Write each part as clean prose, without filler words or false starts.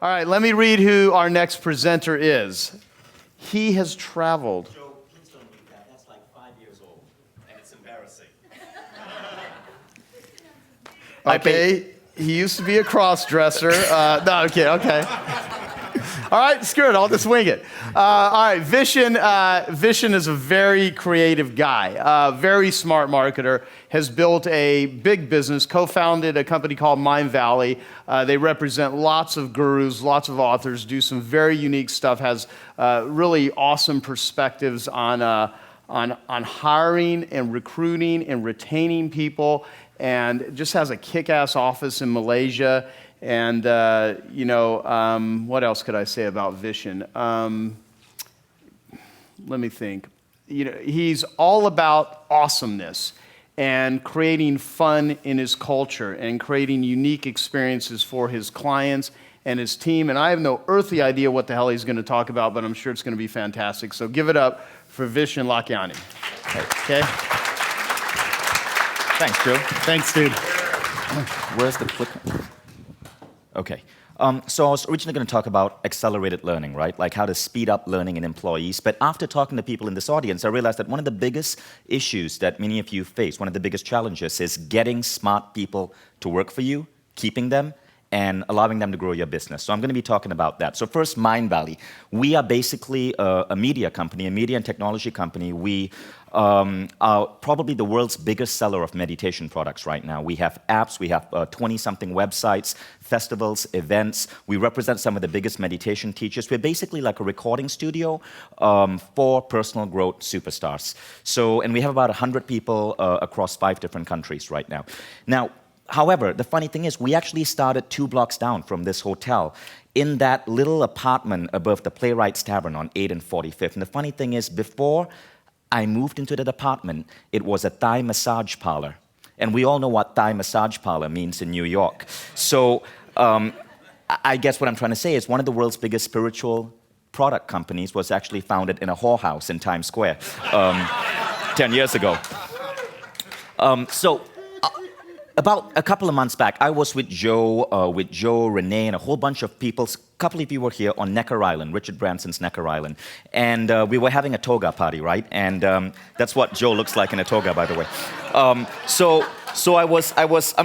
All right, let me read who our next presenter is. He has traveled. Joe, please don't read that. That's like 5 years old, and it's embarrassing. Okay, he used to be a cross-dresser. No, okay. All right, screw it, I'll just wing it. All right, Vishen is a very creative guy, very smart marketer, has built a big business, co-founded a company called Mindvalley. They represent lots of gurus, lots of authors, do some very unique stuff, has really awesome perspectives on hiring and recruiting and retaining people, and just has a kick-ass office in Malaysia. And, what else could I say about Vishen? Let me think. He's all about awesomeness and creating fun in his culture and creating unique experiences for his clients and his team. And I have no earthly idea what the hell he's going to talk about, but I'm sure it's going to be fantastic. So give it up for Vishen Lakhiani. Okay? Thanks, Joe. Thanks, dude. Where's the clicker? Okay. So I was originally going to talk about accelerated learning, right? Like how to speed up learning in employees. But after talking to people in this audience, I realized that one of the biggest issues that many of you face, one of the biggest challenges, is getting smart people to work for you, keeping them, and allowing them to grow your business. So I'm going to be talking about that. So first, Mindvalley. We are basically a media company, a media and technology company. We are probably the world's biggest seller of meditation products right now. We have apps, we have 20-something websites, festivals, events. We represent some of the biggest meditation teachers. We're basically like a recording studio for personal growth superstars. So, and we have about 100 people across 5 different countries right now. However, the funny thing is, we actually started 2 blocks down from this hotel in that little apartment above the Playwrights Tavern on 8th and 45th. And the funny thing is, before I moved into that apartment, it was a Thai massage parlor. And we all know what Thai massage parlor means in New York. So I guess what I'm trying to say is one of the world's biggest spiritual product companies was actually founded in a whorehouse in Times Square 10 years ago. About a couple of months back, I was with Joe, Renee, and a whole bunch of people. A couple of you were here on Necker Island, Richard Branson's Necker Island. And we were having a toga party, right? And that's what Joe looks like in a toga, by the way. I'm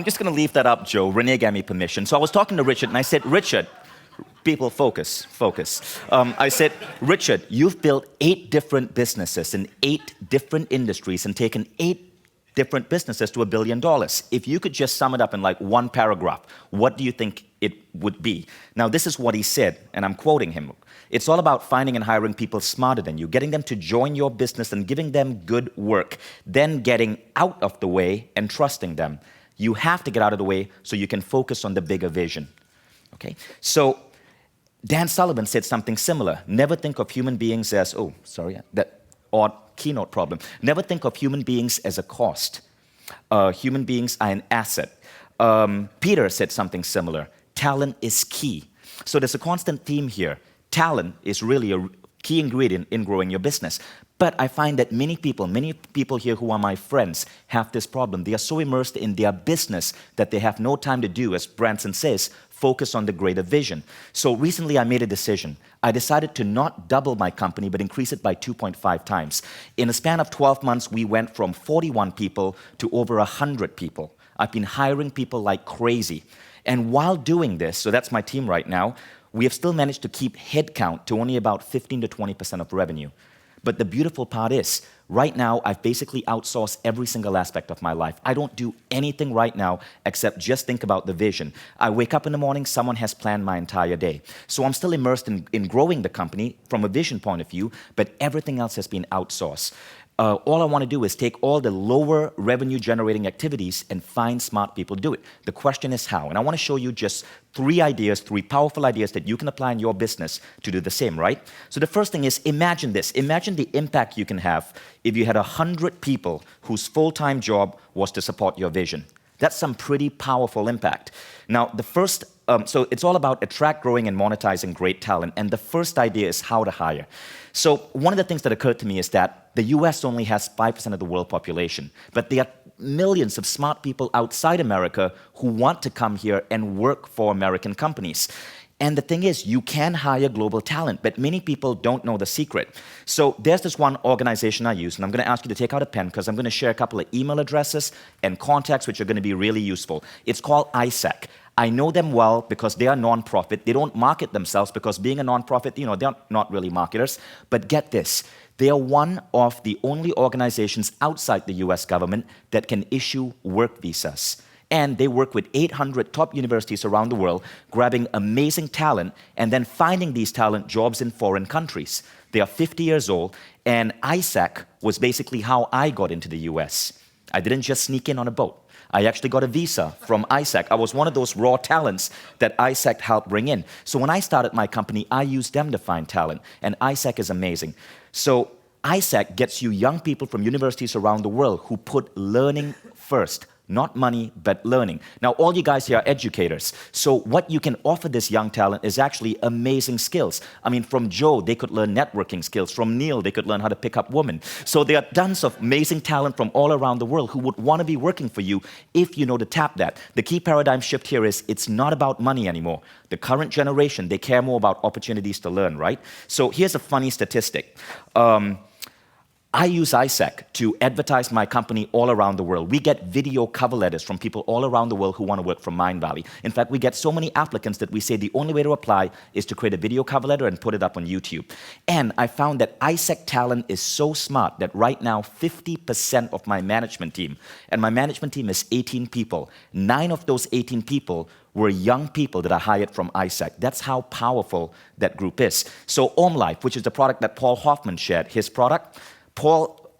just going to leave that up, Joe. Renee gave me permission. So I was talking to Richard, and I said, Richard, people, focus. I said, Richard, you've built 8 different businesses in 8 different industries and taken 8 different businesses to $1 billion. If you could just sum it up in like one paragraph, what do you think it would be? Now, this is what he said, and I'm quoting him. It's all about finding and hiring people smarter than you, getting them to join your business and giving them good work, then getting out of the way and trusting them. You have to get out of the way so you can focus on the bigger vision. Okay? So Dan Sullivan said something similar. Never think of human beings as, that odd keynote problem. Never think of human beings as a cost. Human beings are an asset. Peter said something similar. Talent is key. So there's a constant theme here. Talent is really a key ingredient in growing your business. But I find that many people here who are my friends have this problem. They are so immersed in their business that they have no time to do, as Branson says, focus on the greater vision. So recently I made a decision. I decided to not double my company, but increase it by 2.5 times. In a span of 12 months, we went from 41 people to over 100 people. I've been hiring people like crazy. And while doing this, so that's my team right now, we have still managed to keep headcount to only about 15 to 20% of revenue. But the beautiful part is, right now, I've basically outsourced every single aspect of my life. I don't do anything right now except just think about the vision. I wake up in the morning, someone has planned my entire day. So I'm still immersed in growing the company from a vision point of view, but everything else has been outsourced. All I want to do is take all the lower revenue generating activities and find smart people to do it. The question is how. And I want to show you just 3 powerful ideas that you can apply in your business to do the same, right? So the first thing is, imagine this. Imagine the impact you can have if you had 100 people whose full-time job was to support your vision. That's some pretty powerful impact. Now, the first, so it's all about attract, growing, and monetizing great talent. And the first idea is how to hire. So one of the things that occurred to me is that the US only has 5% of the world population, but there are millions of smart people outside America who want to come here and work for American companies. And the thing is, you can hire global talent, but many people don't know the secret. So there's this one organization I use, and I'm going to ask you to take out a pen because I'm going to share a couple of email addresses and contacts which are going to be really useful. It's called ISAC. I know them well because they are nonprofit. They don't market themselves because being a nonprofit, they're not really marketers. But get this, they are one of the only organizations outside the US government that can issue work visas. And they work with 800 top universities around the world, grabbing amazing talent and then finding these talent jobs in foreign countries. They are 50 years old, and ISAC was basically how I got into the US. I didn't just sneak in on a boat. I actually got a visa from ISAC. I was one of those raw talents that ISAC helped bring in. So when I started my company, I used them to find talent, and ISAC is amazing. So ISAC gets you young people from universities around the world who put learning first. Not money, but learning. Now, all you guys here are educators. So what you can offer this young talent is actually amazing skills. I mean, from Joe, they could learn networking skills. From Neil, they could learn how to pick up women. So there are tons of amazing talent from all around the world who would want to be working for you if you know to tap that. The key paradigm shift here is it's not about money anymore. The current generation, they care more about opportunities to learn, right? So here's a funny statistic. I use ISAC to advertise my company all around the world. We get video cover letters from people all around the world who want to work from Mindvalley. In fact, we get so many applicants that we say the only way to apply is to create a video cover letter and put it up on YouTube. And I found that ISAC talent is so smart that right now 50% of my management team, and my management team is 18 people, 9 of those 18 people were young people that I hired from ISAC. That's how powerful that group is. So OmLife, which is the product that Paul Hoffman shared, his product,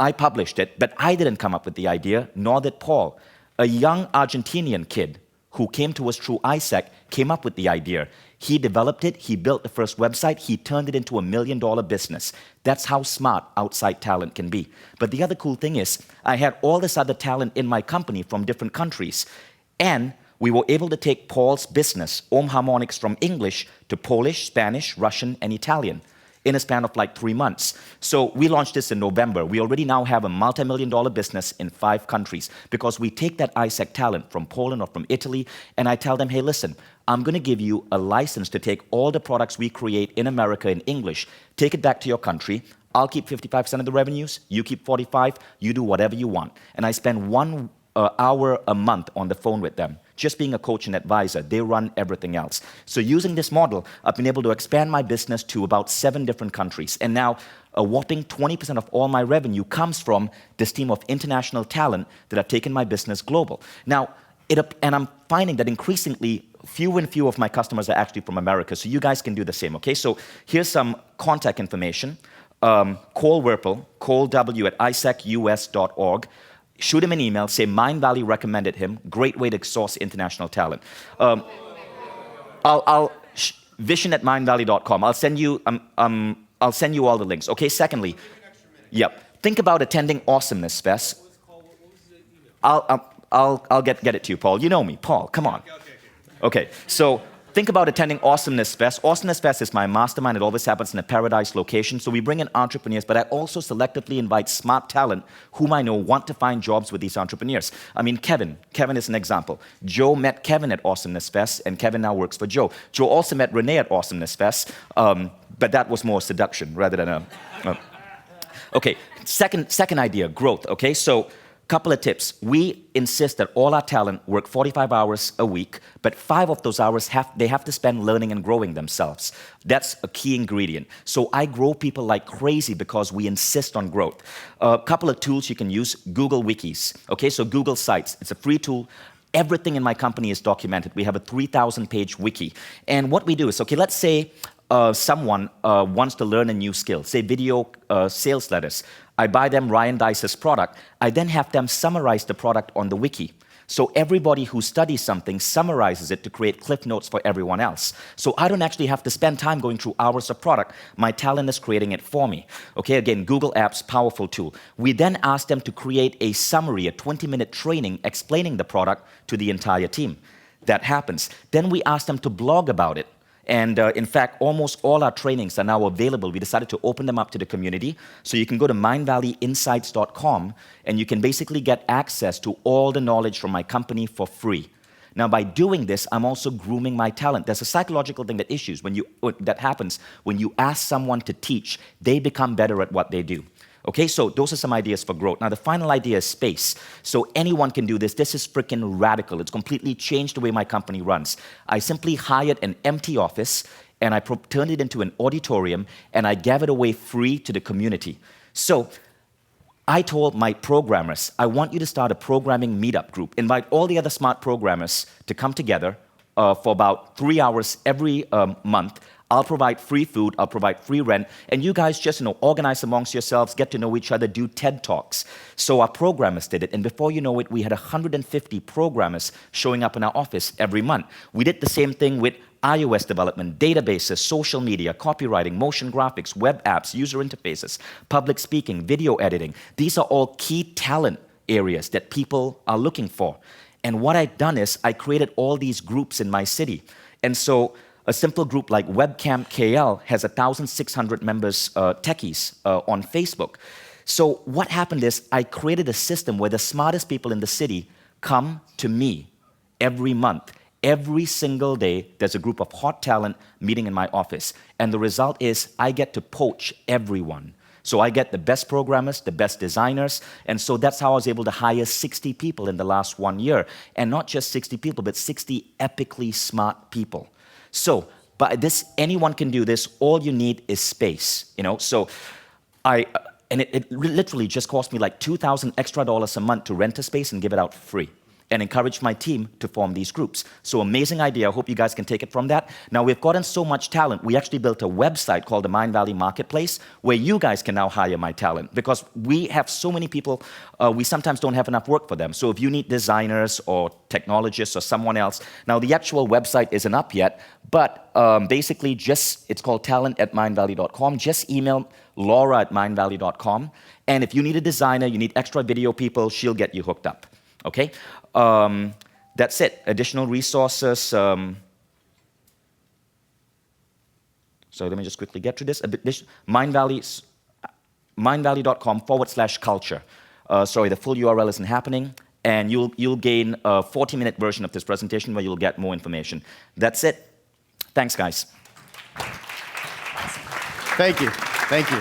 I published it, but I didn't come up with the idea, nor did Paul. A young Argentinian kid who came to us through ISAC came up with the idea. He developed it, he built the first website, he turned it into $1 million business. That's how smart outside talent can be. But the other cool thing is, I had all this other talent in my company from different countries, and we were able to take Paul's business, Om Harmonics, from English to Polish, Spanish, Russian, and Italian in a span of like 3 months. So we launched this in November. We already now have a multi-million-dollar business in 5 countries because we take that ISAC talent from Poland or from Italy, and I tell them, hey, listen, I'm going to give you a license to take all the products we create in America in English, take it back to your country. I'll keep 55% of the revenues, you keep 45, you do whatever you want. And I spend 1 hour a month on the phone with them, just being a coach and advisor. They run everything else. So using this model, I've been able to expand my business to about 7 different countries. And now a whopping 20% of all my revenue comes from this team of international talent that have taken my business global. Now, and I'm finding that increasingly few and few of my customers are actually from America, so you guys can do the same, okay? So here's some contact information. Cole Werpel, Cole W at isacus.org. Shoot him an email, say Mindvalley recommended him. Great way to source international talent. Vishen at mindvalley.com. I'll send you all the links. Okay, secondly, think about attending Awesomeness Fest. I'll get it to you, Paul. You know me, Paul, come on. Okay, so think about attending Awesomeness Fest. Awesomeness Fest is my mastermind. It always happens in a paradise location. So we bring in entrepreneurs, but I also selectively invite smart talent whom I know want to find jobs with these entrepreneurs. I mean, Kevin is an example. Joe met Kevin at Awesomeness Fest, and Kevin now works for Joe. Joe also met Renee at Awesomeness Fest, but that was more seduction rather than a... Okay, second idea, growth, okay? So couple of tips. We insist that all our talent work 45 hours a week, but 5 of those hours they have to spend learning and growing themselves. That's a key ingredient. So I grow people like crazy because we insist on growth. A couple of tools you can use, Google Wikis. Okay, so Google Sites, it's a free tool. Everything in my company is documented. We have a 3,000-page wiki. And what we do is, okay, let's say someone wants to learn a new skill, say video sales letters. I buy them Ryan Dice's product. I then have them summarize the product on the wiki. So everybody who studies something summarizes it to create cliff notes for everyone else. So I don't actually have to spend time going through hours of product. My talent is creating it for me. Okay, again, Google Apps, powerful tool. We then ask them to create a summary, a 20-minute training explaining the product to the entire team. That happens. Then we ask them to blog about it. And in fact, almost all our trainings are now available. We decided to open them up to the community. So you can go to mindvalleyinsights.com and you can basically get access to all the knowledge from my company for free. Now, by doing this, I'm also grooming my talent. There's a psychological thing that happens when you ask someone to teach, they become better at what they do. Okay, so those are some ideas for growth. Now, the final idea is space. So anyone can do this. This is freaking radical. It's completely changed the way my company runs. I simply hired an empty office, and I turned it into an auditorium, and I gave it away free to the community. So I told my programmers, I want you to start a programming meetup group. Invite all the other smart programmers to come together for about 3 hours every month. I'll provide free food, I'll provide free rent, and you guys just organize amongst yourselves, get to know each other, do TED Talks. So our programmers did it, and before you know it, we had 150 programmers showing up in our office every month. We did the same thing with iOS development, databases, social media, copywriting, motion graphics, web apps, user interfaces, public speaking, video editing. These are all key talent areas that people are looking for. And what I've done is I created all these groups in my city. And so a simple group like Webcam KL has 1,600 members, techies, on Facebook. So what happened is I created a system where the smartest people in the city come to me every month. Every single day, there's a group of hot talent meeting in my office. And the result is I get to poach everyone. So I get the best programmers, the best designers, and so that's how I was able to hire 60 people in the last 1 year. And not just 60 people, but 60 epically smart people. So, but anyone can do this. All you need is space, So, it literally just cost me like $2,000 extra a month to rent a space and give it out free, and encourage my team to form these groups. So amazing idea. I hope you guys can take it from that. Now, we've gotten so much talent, we actually built a website called the Mindvalley Marketplace, where you guys can now hire my talent, because we have so many people, we sometimes don't have enough work for them. So if you need designers or technologists or someone else, now the actual website isn't up yet, but basically it's called talent@mindvalley.com. Just email Laura@mindvalley.com. And if you need a designer, you need extra video people, she'll get you hooked up. Okay? That's it. Additional resources. So let me just quickly get to this. Mindvalley.com/culture. Sorry, the full URL isn't happening. And you'll gain a 40-minute version of this presentation where you'll get more information. That's it. Thanks, guys. Thank you. Thank you.